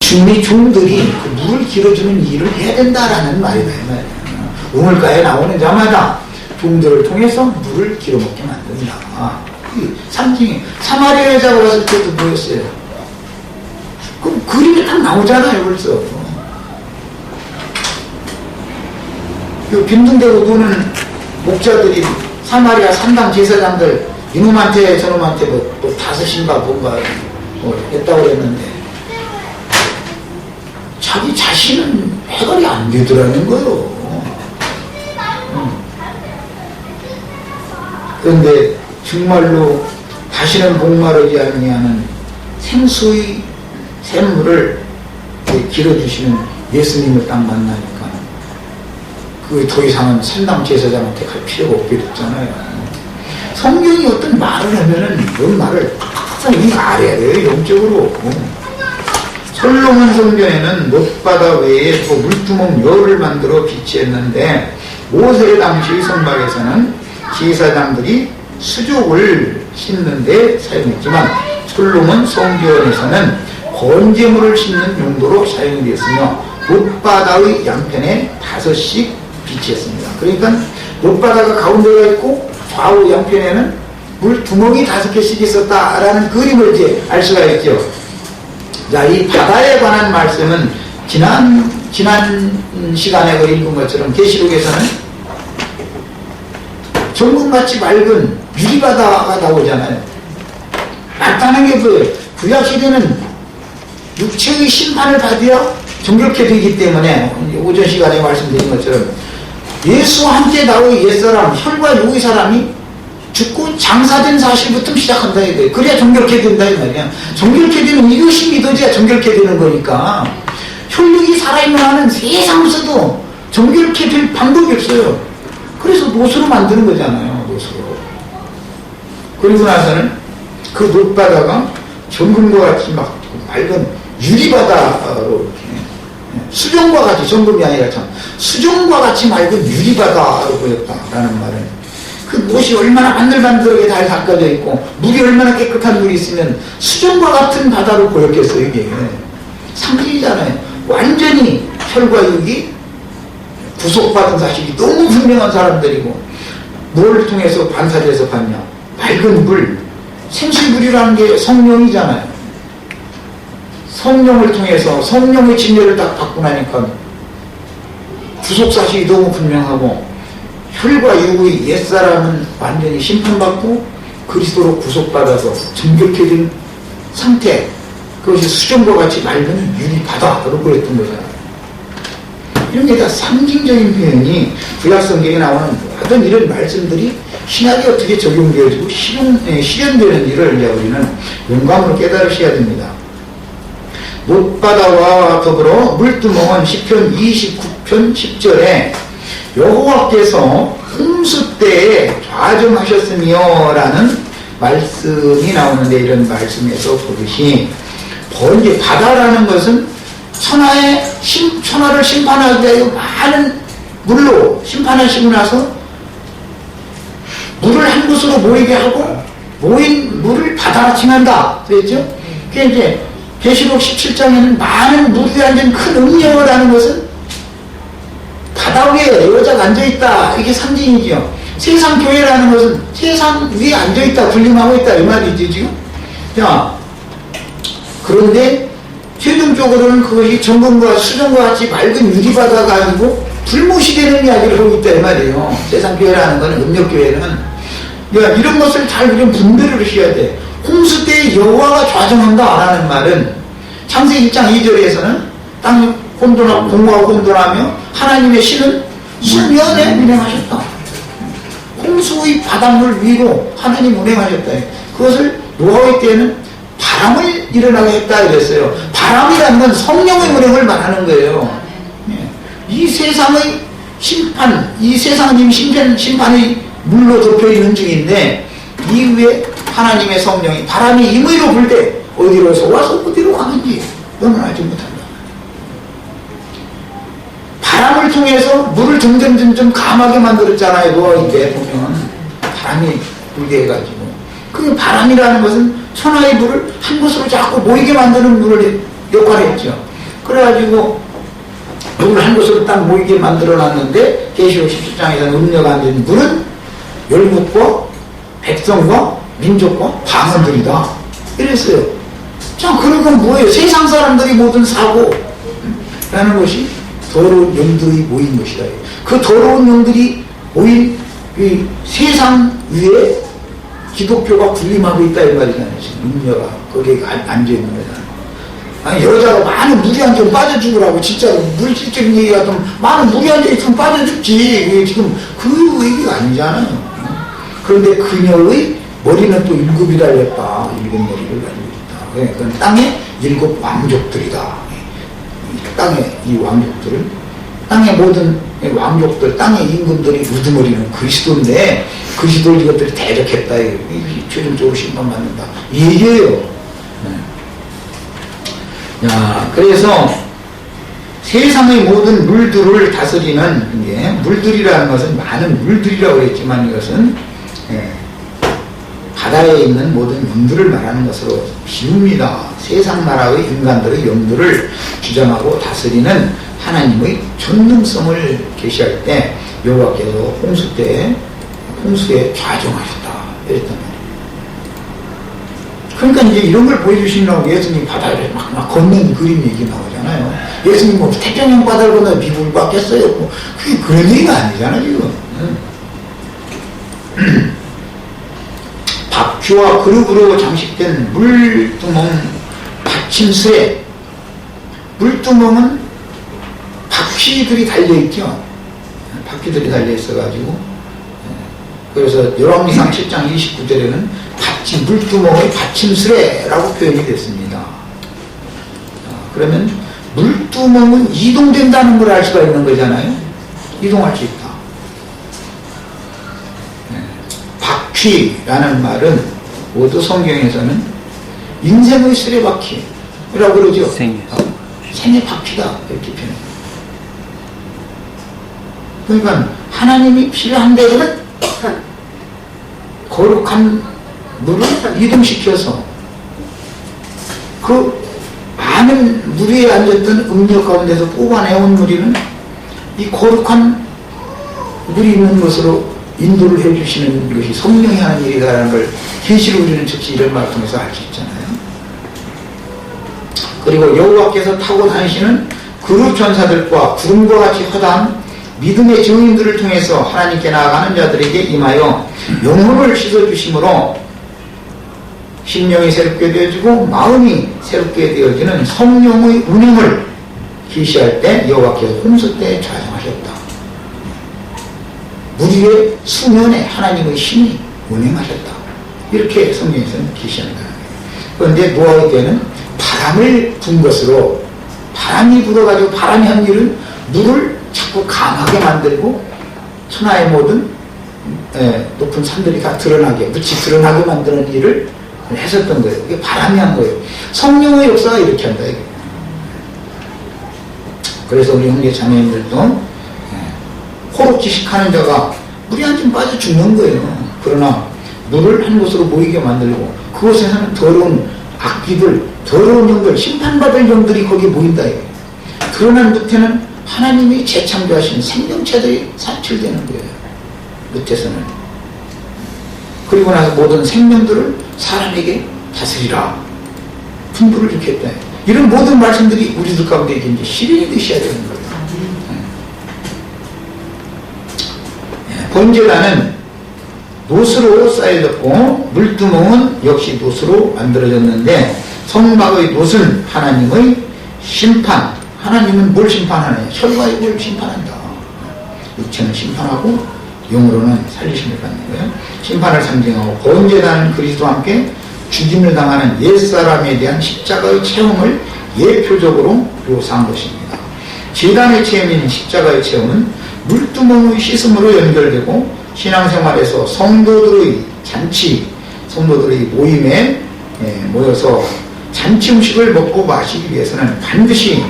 중리 종들이 그 물을 길어주는 일을 해야 된다라는 말이다. 우물가에 나오는 자마다 종들을 통해서 물을 길어먹게 만든다. 상징이 사마리아 여자가 왔을 때도 뭐였어요? 그럼 그림이 딱 나오잖아요, 벌써. 빈둥대고 노는 목자들이 사마리아 산당 제사장들 이놈한테 저놈한테 뭐 다섯인가 뭔가 했다고 그랬는데 자기 자신은 해결이 안 되더라는 거예요. 그런데 정말로 다시는 목마르지 아니하는 생수의 샘물을 길어주시는 예수님을 딱 만나니까 그 더 이상은 산당 제사장한테 갈 필요가 없게 됐잖아요. 성경이 어떤 말을 하면은 그 말을 항상 알아야 돼요, 영적으로. 솔로몬 성전에는 못바다 외에 또 물두멍 열을 만들어 비치했는데 모세 당시 성막에서는 제사장들이 수족을 싣는 데 사용했지만 솔로몬 성전에서는 번제물을 싣는 용도로 사용되었으며 못바다의 양편에 5씩 비치했습니다. 그러니까 못바다가 가운데가 있고 좌우 양편에는 물두멍이 5개씩 있었다라는 그림을 이제 알 수가 있죠. 자, 이 바다에 관한 말씀은 지난 시간에 읽은 것처럼 계시록에서는 정금같이 맑은 유리바다가 나오잖아요. 맑다는 게 뭐예요? 구약시대는 육체의 심판을 받아야 정결케 되기 때문에 오전 시간에 말씀드린 것처럼 예수와 함께 나의 옛사람, 혈과 육의 사람이 죽고 장사된 사실부터 시작한다 이거예요. 그래야 정결케 된다 이 말이야. 정결케 되는 이것이 믿어져야 정결케 되는 거니까 혈육이 살아있는 한은 세상에서도 정결케 될 방법이 없어요. 그래서 노수로 만드는 거잖아요. 노수로. 그리고 나서는 그 못바다가 정금과 같이 막 맑은 유리바다로 이렇게 수정과 같이, 정금이 아니라 참 수정과 같이 맑은 유리바다로 보였다라는 말은 그 못이 얼마나 반들반들하게 잘 닦아져 있고 물이 얼마나 깨끗한 물이 있으면 수정과 같은 바다로 보였겠어요. 이게 상징이잖아요. 완전히 혈과 육이 구속받은 사실이 너무 분명한 사람들이고 뭘 통해서 반사돼서 봤냐? 맑은 물, 생수물이라는 게 성령이잖아요. 성령을 통해서 성령의 진료를 딱 받고 나니까 구속 사실이 너무 분명하고 혈과 육의 옛사람은 완전히 심판받고 그리스도로 구속받아서 정결케 된 상태, 그것이 수정과 같이 맑은 유리 바다로 보였던 거잖아요. 이런 게 다 상징적인 표현이 구약 성경에 나오는 모든 이런 말씀들이 신약에 어떻게 적용되어지고 실현되는 일을 이제 우리는 용감으로 깨달으셔야 됩니다. 못바다와 더불어 물두멍은 시편 29편 10절에 여호와께서 홍수 때에 좌정하셨으며 라는 말씀이 나오는데 이런 말씀에서 보듯이 번제 바다라는 것은 천하를 심판하기 위하여 많은 물로 심판하시고 나서 물을 한 곳으로 모이게 하고 모인 물을 바다로 칭한다 그랬죠? 그게 이제 계시록 17장에는 많은 물이 앉은 큰 음녀라는 것은 바다 위에 여자가 앉아있다 이게 상징이죠. 세상 교회라는 것은 세상 위에 앉아있다 군림하고 있다 이 말이지 지금. 자, 그런데 최종적으로는 그것이 정금과 수정과 같이 맑은 유리바다가 아니고 불못이 되는 이야기를 하고 있다 이 말이에요. 세상 교회라는 것은 음력교회는 이런 것을 잘 우리는 분별을 하셔야 돼. 홍수 때 여호와가 좌정한다 라는 말은 창세기 1장 2절에서는 땅이 공허하고 혼돈하며 하나님의 신은 수면에 운행하셨다. 홍수의 바닷물 위로 하나님 운행하셨다. 그것을 노아의 때는 바람을 일어나게 했다 이랬어요. 바람이라는 건 성령의 운행을 말하는 거예요. 이 세상의 심판, 이 세상은 심판의 물로 덮여있는 중인데 이 위에 하나님의 성령이 바람이 임의로 불 때 어디로서 와서 어디로 가는지 너는 알지 못한다. 바람을 통해서 물을 점점 감하게 만들었잖아요. 노아인데 보면 바람이 불게 해가지고 그 바람이라는 것은 천하의 물을 한 곳으로 자꾸 모이게 만드는 물을 역할을 했죠. 그래가지고 물을 한 곳으로 딱 모이게 만들어놨는데 계시록 17장에서는 음료가 안 되는 물은 열국과 백성과 민족과 방언들이다 이랬어요. 자, 그러니까 뭐예요? 세상 사람들이 모든 사고 라는 것이 더러운 영들이 모인 것이다. 그 더러운 영들이 모인 이 세상 위에 기독교가 군림하고 있다 이 말이잖아요. 지금 음녀가 거기에 앉아있는 거잖아요. 아니, 여자가 많은 물이 앉아있으면 빠져 죽으라고. 진짜로 물질적인 얘기 같으면 많은 물이 앉아있으면 빠져 죽지. 지금 그 얘기가 아니잖아요. 그런데 그녀의 머리는 또 7이 달렸다. 7머리를 가지고 있다. 그러니까 땅의 7 왕족들이다. 땅의 이 왕족들을, 땅의 모든 왕족들, 땅의 임금들이 우두머리는 그리스도인데 그리스도를 이것들이 대적했다. 최종적으로 심판받는다. 이 얘기예요. 야, 그래서 세상의 모든 물들을 다스리는 게, 물들이라는 것은 많은 물들이라고 그랬지만 이것은 바다에 있는 모든 영들을 말하는 것으로 비웁니다. 세상 나라의 인간들의 영들을 주장하고 다스리는 하나님의 전능성을 계시할 때 여호와께서 홍수에 좌정하셨다 이랬단 말이에요. 그러니까 이제 이런 걸 보여주시려고 예수님 바다를 막 걷는 그림 얘기 나오잖아요. 예수님 뭐 태평양 바다를 건너 미국을 받겠어요? 뭐 그게 그런 얘기가 아니잖아요 지금. 박쥐와 그룹으로 장식된 물두멍 받침스에, 물두멍은 바퀴들이 달려있죠. 바퀴들이 달려있어가지고, 그래서 열왕기상 7장 29절에는 물두멍의 받침스레라고 표현이 됐습니다. 그러면 물두멍은 이동된다는 걸 알 수가 있는 거잖아요. 이동할 수 있다. 바퀴라는 말은 모두 성경에서는 인생의 쓰레바퀴라고 그러죠. 생의 바퀴다 이렇게 표현해요. 그러니까 하나님이 필요한 데는 거룩한 물을 이동시켜서 그 많은 물 위에 앉았던 음료 가운데서 뽑아내온 물이는 이 거룩한 물이 있는 것으로 인도를 해주시는 것이 성령이 하는 일이다라는 걸 계시로 우리는 즉시 이런 말을 통해서 알 수 있잖아요. 그리고 여호와께서 타고 다니시는 그룹 전사들과 구름과 같이 허다한 믿음의 증인들을 통해서 하나님께 나아가는 자들에게 임하여 영혼을 씻어주심으로 심령이 새롭게 되어지고 마음이 새롭게 되어지는 성령의 운행을 계시할 때 여호와께서 홍수 때 좌정하셨다. 물 위에 수면에 하나님의 신이 운행하셨다. 이렇게 성경에서는 계시한다. 그런데 노아의 때는 바람을 분 것으로, 바람이 불어가지고 바람이 한 일은 물을 자꾸 강하게 만들고 천하의 모든 높은 산들이 다 드러나게, 묻이 드러나게 만드는 일을 했었던 거예요. 이게 바람이 한 거예요. 성령의 역사가 이렇게 한다. 이게. 그래서 우리 형제 자매님들도 호흡지식하는 자가 물이 한 줌 빠져 죽는 거예요. 그러나 물을 한 곳으로 모이게 만들고 그곳에서는 더러운 악귀들, 더러운 영들, 심판받을 영들이 거기에 모인다. 이게. 드러난 끝에는 하나님이 재창조하신 생명체들이 산출되는 거예요. 끝에서는. 그리고 나서 모든 생명들을 사람에게 다스리라. 분부를 일으켰다. 이런 모든 말씀들이 우리들 가운데 이제 실현이 되셔야 되는 거예요. 번제단은 노스로 쌓여졌고 물두멍은 역시 노스로 만들어졌는데 성막의 노스는 하나님의 심판. 하나님은 뭘 심판하느냐? 혈과 육을 심판한다. 육체는 심판하고 영으로는 살리심을 받는 거예요. 심판을 상징하고 번제단은 그리스도와 함께 죽임을 당하는 옛사람에 대한 십자가의 체험을 예표적으로 묘사한 것입니다. 제단의 체험인 십자가의 체험은 물두멍의 씻음으로 연결되고 신앙생활에서 성도들의 잔치, 성도들의 모임에 모여서 잔치 음식을 먹고 마시기 위해서는 반드시